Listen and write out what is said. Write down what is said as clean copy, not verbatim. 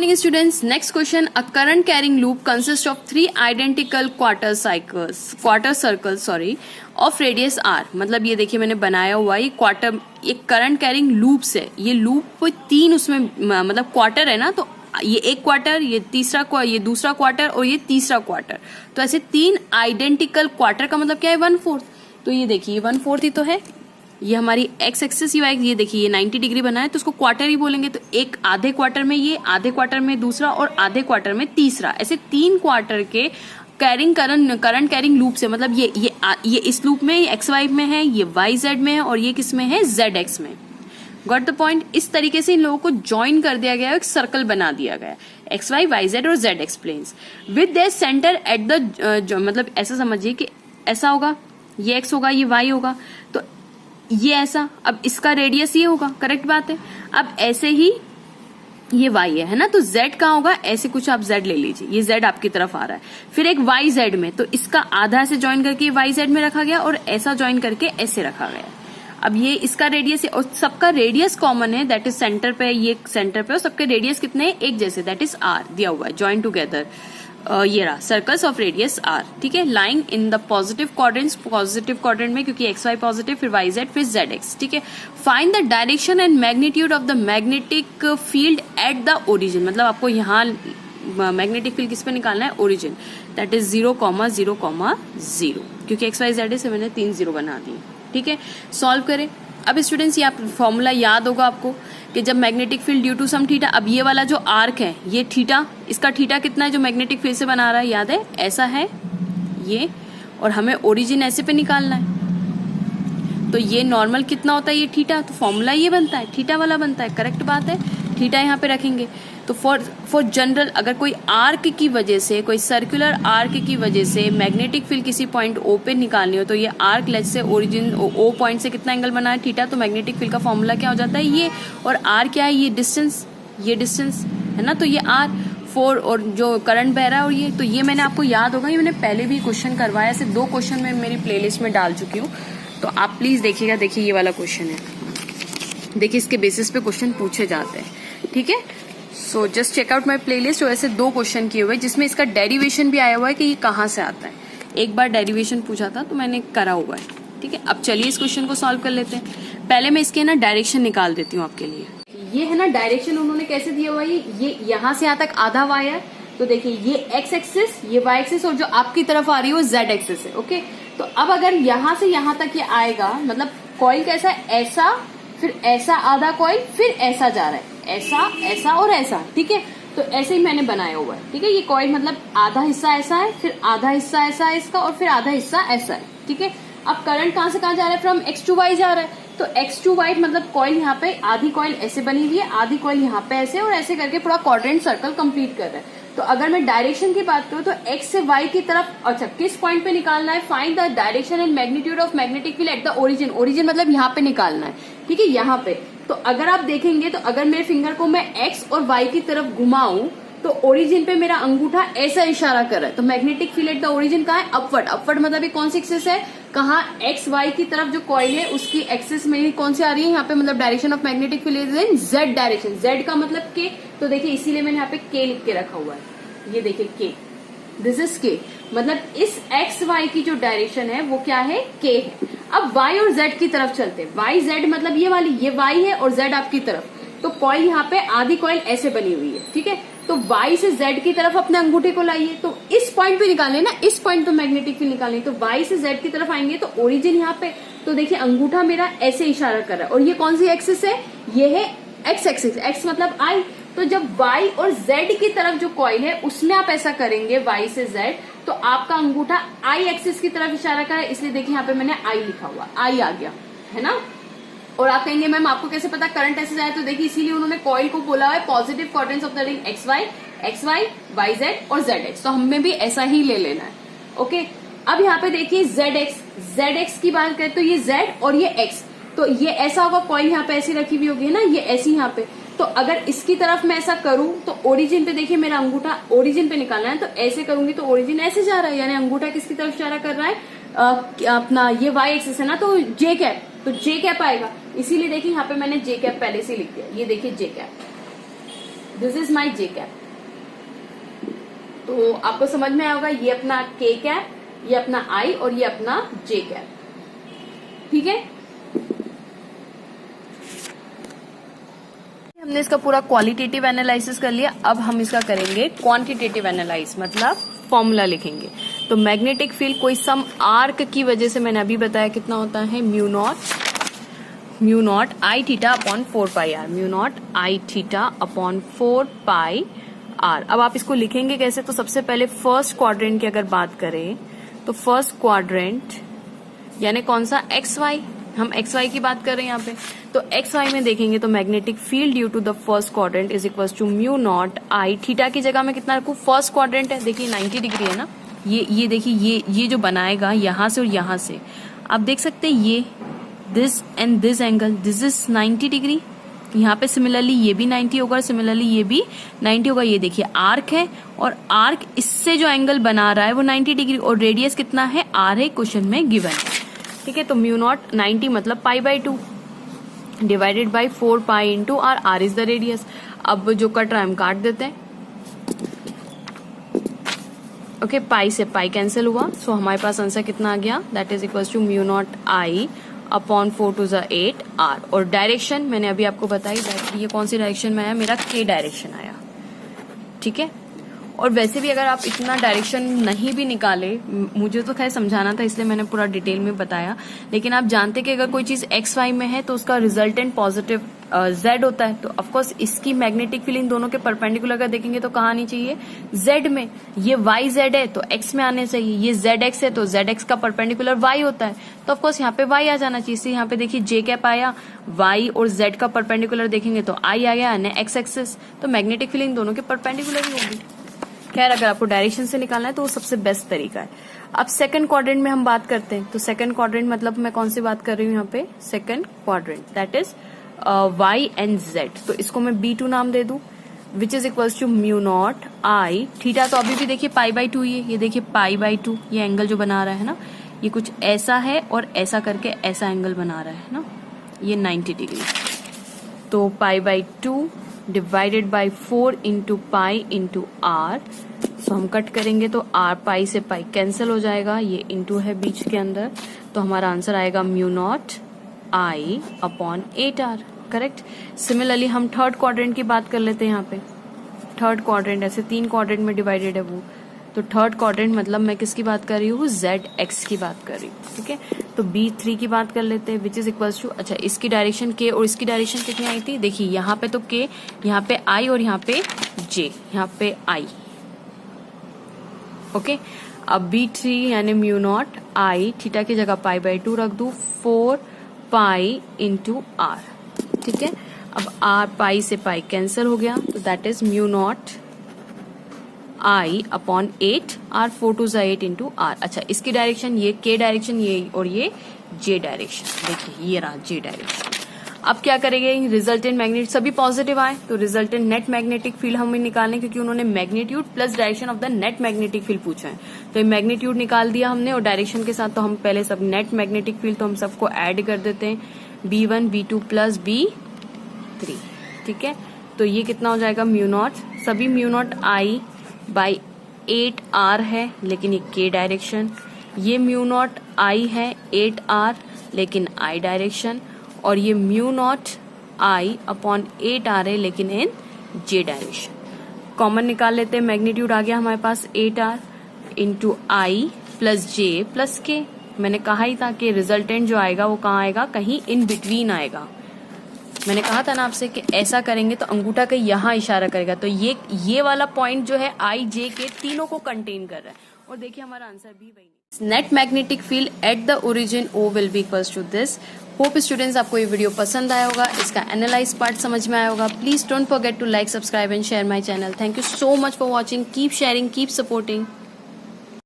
Morning students, next question. A current carrying loop consist of 3 identical quarter circles of radius R. मतलब ये देखिए मैंने बनाया हुआ ये क्वार्टर, ये करंट कैरिंग लूप्स है. ये लूप 3 उसमें मतलब क्वार्टर है ना, तो ये एक क्वार्टर, ये दूसरा क्वार्टर और ये तीसरा क्वार्टर. तो ऐसे 3 आइडेंटिकल क्वार्टर का मतलब क्या है 1/4. तो ये देखिए 1/4 ही तो है. ये हमारी एक्स एक्सिस ये देखिए ये 90 डिग्री बना है, तो उसको क्वार्टर ही बोलेंगे. तो एक आधे क्वार्टर में ये, आधे क्वार्टर में दूसरा और आधे क्वार्टर में तीसरा, ऐसे 3 क्वार्टर के करंट कैरिंग लूप से. मतलब ये इस लूप में एक्स वाई में है, ये वाई जेड में है और ये किस में है जेड एक्स में. Got the point. इस तरीके से इन लोगों को ज्वाइन कर दिया गया है, एक सर्कल बना दिया गया है. एक्स वाई जेड और Z X planes with their center at the, मतलब ऐसा समझिए कि ऐसा होगा, ये एक्स होगा, ये वाई होगा, तो ये ऐसा. अब इसका रेडियस ये होगा, करेक्ट बात है. अब ऐसे ही ये y है ना, तो z कहाँ होगा, ऐसे कुछ आप z ले लीजिए, ये z आपकी तरफ आ रहा है. फिर एक y z में, तो इसका आधा से ज्वाइन करके y z में रखा गया और ऐसा ज्वाइन करके ऐसे रखा गया. अब ये इसका रेडियस है और सबका रेडियस कॉमन है, दैट इज सेंटर पे, ये सेंटर पे, और सबके रेडियस कितने हैं, एक जैसे, दैट इज r दिया हुआ है. ज्वाइन टुगेदर ये रहा सर्कल्स ऑफ रेडियस r. ठीक है, lying in the positive quadrant में, क्योंकि एक्स वाई पॉजिटिव, फिर वाई जेड, फिर जेड एक्स. ठीक है. Find the direction and magnitude of the magnetic field at the origin. मतलब आपको यहाँ मैग्नेटिक फील्ड किस पे निकालना है, ओरिजिन, दैट इज 0,0,0, क्योंकि एक्स वाई जेड से मैंने 3 0 बना दिए. ठीक है, सॉल्व करें. अब स्टूडेंट्स ये फॉर्मूला याद होगा आपको कि जब magnetic field due to some theta, अब ये वाला जो आर्क है ये थीटा, इसका थीटा कितना है जो मैग्नेटिक फील्ड से बना रहा है, याद है, ऐसा है ये, और हमें ओरिजिन ऐसे पे निकालना है. तो ये नॉर्मल कितना होता है, ये थीटा, तो फॉर्मूला ये बनता है, थीटा वाला बनता है. करेक्ट बात है, थीटा यहाँ पे रखेंगे. तो फॉर जनरल, अगर कोई आर्क की वजह से, कोई सर्कुलर आर्क की वजह से मैग्नेटिक फील्ड किसी पॉइंट ओ पे निकालनी हो, तो ये आर्क लेट से ओरिजिन ओ पॉइंट से कितना एंगल बना है, थीटा. तो मैग्नेटिक फील्ड का फॉर्मूला क्या हो जाता है, ये. और आर क्या है, ये डिस्टेंस है ना, तो ये आर 4 और जो करंट बह रहा है, और ये, तो ये मैंने आपको याद होगा, ये मैंने पहले भी क्वेश्चन करवाया, ऐसे 2 क्वेश्चन मैं मेरी प्लेलिस्ट में डाल चुकी हूँ, तो आप प्लीज देखिएगा. देखिए ये वाला क्वेश्चन है, देखिए इसके बेसिस पे क्वेश्चन पूछे जाते हैं. ठीक है, so just check out my playlist. और ऐसे 2 क्वेश्चन किए हुए जिसमें इसका डेरिवेशन भी आया हुआ है कि ये कहाँ से आता है. एक बार डेरिवेशन पूछा था तो मैंने करा हुआ है. ठीक है, अब चलिए इस क्वेश्चन को सॉल्व कर लेते हैं. पहले मैं इसके ना डायरेक्शन निकाल देती हूँ आपके लिए. ये है ना डायरेक्शन उन्होंने कैसे दिया हुआ है, ये यहाँ से यहाँ तक आधा वाई है, तो देखिए ये एक्स एक्सिस, ये वाई एक्सिस, और जो आपकी तरफ आ रही है वो जेड एक्सिस है. ओके, तो अब अगर यहाँ से यहाँ तक ये आएगा, मतलब कॉइल कैसा है, ऐसा, फिर ऐसा आधा कॉइल, फिर ऐसा जा रहा है, ऐसा, ऐसा और ऐसा. ठीक है, तो ऐसे ही मैंने बनाया हुआ है. ठीक है, ये कॉइल मतलब आधा हिस्सा ऐसा है, फिर आधा हिस्सा ऐसा है इसका, और फिर आधा हिस्सा ऐसा है. ठीक है, अब करंट कहाँ से कहाँ जा रहा है, फ्रॉम एक्स टू वाई जा रहा है. तो एक्स टू वाई मतलब कॉइल यहाँ पे, आधी कॉइल ऐसे बनी हुई है, आधी कॉइल यहाँ पे ऐसे, और ऐसे करके पूरा क्वाड्रेंट सर्कल कंप्लीट कर रहा है. तो अगर मैं डायरेक्शन की बात करूँ तो एक्स से वाई की तरफ, अच्छा किस पॉइंट पे निकालना है, find the direction and magnitude of magnetic field at the origin. Origin मतलब यहाँ पे निकालना है. ठीक है, यहाँ पे. तो अगर आप देखेंगे तो अगर मेरे फिंगर को मैं एक्स और वाई की तरफ घुमाऊं तो ओरिजिन पे मेरा अंगूठा ऐसा इशारा कर रहा है. तो magnetic field at the origin कहाँ है, अपवर्ड. अपवर्ड मतलब ये कौन सी एक्सिस है, कहाँ, एक्स वाई की तरफ जो कॉइल है उसकी एक्सिस में कौन सी आ रही है यहाँ पे, मतलब direction of magnetic field in Z direction. Z का मतलब के, तो देखिए इसीलिए मैंने यहाँ पे के लिख के रखा हुआ है. ये देखिए के, दिस इज के, मतलब इस एक्स वाई की जो डायरेक्शन है वो क्या है, के है. अब y और z की तरफ चलते हैं. y z मतलब ये वाली, ये y है और z आपकी तरफ. तो कॉइल यहाँ पे आधी कॉइल ऐसे बनी हुई है. ठीक है, तो y से z की तरफ अपने अंगूठे को लाइए, तो इस पॉइंट पे निकालने ना, इस पॉइंट पे मैग्नेटिक फील्ड निकालनी. तो y से z की तरफ आएंगे तो ओरिजिन यहाँ पे, तो देखिए अंगूठा मेरा ऐसे इशारा कर रहा है. और ये कौन सी एक्सिस है, ये है एक्स एक्सिस. एक्स मतलब I. तो जब y और z की तरफ जो कॉइल है उसमें आप ऐसा करेंगे y से z, तो आपका अंगूठा I एक्सिस की तरफ इशारा कर रहा है, इसलिए देखिए यहाँ पे मैंने I लिखा हुआ, I आ गया है ना. और आप कहेंगे मैम आपको कैसे पता करंट ऐसे जाए, तो देखिए इसीलिए उन्होंने कॉइल को बोला है positive quadrants of the ring X Y, Y Z और जेड एक्स. तो हमें भी ऐसा ही ले लेना है. ओके, अब यहाँ पे देखिए जेड एक्स की बात करें तो ये जेड और ये एक्स, तो ये ऐसा होगा, कॉइल यहाँ पे ऐसी रखी हुई होगी ना, ये ऐसी यहाँ पे. तो अगर इसकी तरफ मैं ऐसा करूं तो ओरिजिन पे देखिए मेरा अंगूठा ओरिजिन पे निकालना है, तो ऐसे करूंगी तो ओरिजिन ऐसे जा रहा है, यानी अंगूठा किसकी तरफ इशारा कर रहा है, अपना ये वाई एक्सिस है ना, तो जे कैप, तो जे कैप आएगा. इसीलिए देखिए यहाँ पे मैंने जे कैप पहले से लिख दिया. ये देखिए J cap, this is my J cap. तो आपको समझ में आएगा, ये अपना के कैप, ये अपना आई और ये अपना जे कैप। ठीक है, हमने इसका पूरा क्वालिटेटिव एनालिसिस कर लिया। अब हम इसका करेंगे क्वांटिटेटिव एनालाइज, मतलब फॉर्मूला लिखेंगे। तो मैग्नेटिक फील्ड कोई सम आर्क की वजह से, मैंने अभी बताया कितना होता है, mu naught I theta upon 4 pi R, mu naught I theta upon 4 pi R. अब आप इसको लिखेंगे कैसे? तो सबसे पहले फर्स्ट क्वाड्रेंट की अगर बात करें तो फर्स्ट क्वाड्रेंट यानी कौन सा, एक्स वाई, हम एक्स वाई की बात कर रहे हैं यहाँ पे। तो एक्स वाई में देखेंगे तो magnetic field due to the first quadrant is equal to mu naught I theta की जगह में कितना रखूं, फर्स्ट क्वाड्रेंट है, देखिए 90 डिग्री है ना, ये देखिए ये जो बनाएगा यहाँ से और यहाँ से, आप देख सकते हैं ये this and this angle, this is 90 degree. यहाँ पे सिमिलरली ये भी 90 होगा, सिमिलरली ये भी 90 होगा। ये देखिए आर्क है और आर्क इससे जो एंगल बना रहा है वो 90 डिग्री और रेडियस कितना है, आर है, क्वेश्चन में गिवन है। ठीक है, तो म्यू नॉट 90 मतलब pi by 2 divided by 4 pi into R, R is the radius. अब जो कट रहा है हम काट देते हैं। ओके, पाई से पाई कैंसिल हुआ, सो हमारे पास आंसर कितना आ गया, that is equal to mu naught I upon 4 twos 8 are. और डायरेक्शन मैंने अभी आपको बताई, ये कौन सी डायरेक्शन में आया, मेरा के डायरेक्शन आया। ठीक है, और वैसे भी अगर आप इतना डायरेक्शन नहीं भी निकाले, मुझे तो खैर समझाना था इसलिए मैंने पूरा डिटेल में बताया, लेकिन आप जानते कि अगर कोई चीज एक्स वाई में है तो उसका रिजल्टेंट पॉजिटिव जेड होता है। तो ऑफकोर्स इसकी मैग्नेटिक फील्ड इन दोनों के परपेंडिकुलर अगर देखेंगे तो कहाँ आनी चाहिए, जेड में। ये वाई जेड है तो एक्स में आने चाहिए, ये जेड एक्स है तो जेड एक्स का परपेंडिकुलर वाई होता है, तो ऑफकोर्स यहाँ पे वाई आ जाना चाहिए। इसलिए यहाँ पे देखिए जे कैप आया, वाई और जेड का परपेंडिकुलर देखेंगे तो आई आ गया, यानी एक्स एक्सिस। तो मैग्नेटिक फील्ड इन दोनों के परपेंडिकुलर ही होगी। खैर अगर आपको डायरेक्शन से निकालना है तो वो सबसे बेस्ट तरीका है। अब सेकंड क्वाड्रेंट में हम बात करते हैं, तो सेकंड क्वाड्रेंट मतलब मैं कौन सी बात कर रही हूँ यहाँ पे, second quadrant, that is Y and Z. तो इसको मैं B2 नाम दे दूं, which is equals to mu naught I theta. तो अभी भी देखिए पाई बाई 2, ये देखिए पाई बाई 2, ये एंगल जो बना रहा है ना, ये कुछ ऐसा है और ऐसा करके ऐसा एंगल बना रहा है ना, ये 90 डिग्री। तो pi by 2 divided by 4 into pi into R. So हम कट करेंगे तो आर पाई से पाई कैंसिल हो जाएगा, ये इंटू है बीच के अंदर, तो हमारा आंसर आएगा mu naught I upon 8 R. Correct. Similarly हम थर्ड क्वाड्रेंट की बात कर लेते हैं। यहाँ पे थर्ड क्वाड्रेंट ऐसे 3 क्वाड्रेंट में डिवाइडेड है वो, तो थर्ड क्वाड्रेंट मतलब मैं किसकी बात कर रही हूँ, जेड एक्स की बात कर रही हूँ। ठीक है, तो B3 की बात कर लेते हैं, विच इज इक्वल्स टू, अच्छा इसकी डायरेक्शन के और इसकी डायरेक्शन कितनी आई थी, देखिए यहाँ पे तो के, यहाँ पे आई और यहाँ पे जे, यहाँ पे आई। ओके, अब B3 यानी म्यू नॉट आई थीटा की जगह पाई बाई 2 रख दू, 4 पाई इंटू आर। ठीक है, अब आर पाई से पाई कैंसिल हो गया, तो that is mu naught I upon 8 R, 4 two 8 into R. अच्छा इसकी डायरेक्शन, ये के डायरेक्शन, ये और ये जे डायरेक्शन, देखिए ये रहा जे डायरेक्शन। अब क्या करेंगे, रिजल्टेंट मैग्नेट सभी पॉजिटिव आए तो रिजल्टेंट नेट मैग्नेटिक फील्ड हमें निकालने, क्योंकि उन्होंने magnitude plus direction of the net magnetic field पूछा है। तो ये मैग्नीट्यूड निकाल दिया हमने और डायरेक्शन के साथ, तो हम पहले सब नेट मैग्नेटिक फील्ड तो हम सबको ऐड कर देते हैं, B1 B2 प्लस B3। ठीक है, तो ये कितना हो जाएगा, म्यू नॉट, सभी mu naught I by 8 R है लेकिन ये के डायरेक्शन, ये म्यू नॉट आई है 8 आर लेकिन आई डायरेक्शन, और ये mu naught I upon 8 R है लेकिन इन जे डायरेक्शन। कॉमन निकाल लेते हैं, मैग्नीट्यूड आ गया हमारे पास 8 R into I plus J plus K. मैंने कहा ही था कि रिजल्टेंट जो आएगा वो कहाँ आएगा, कहीं इन बिटवीन आएगा। मैंने कहा था ना आपसे कि ऐसा करेंगे तो अंगूठा का यहाँ इशारा करेगा, तो ये वाला पॉइंट जो है आई जे के तीनों को कंटेन कर रहा है। और देखिए हमारा आंसर भी वही, net magnetic field at the origin O will be equals to this. Hope students आपको ये वीडियो पसंद आया होगा, इसका एनालाइज पार्ट समझ में आया होगा। Please don't forget to like, subscribe and share my channel. Thank you so much for watching, keep sharing, keep supporting.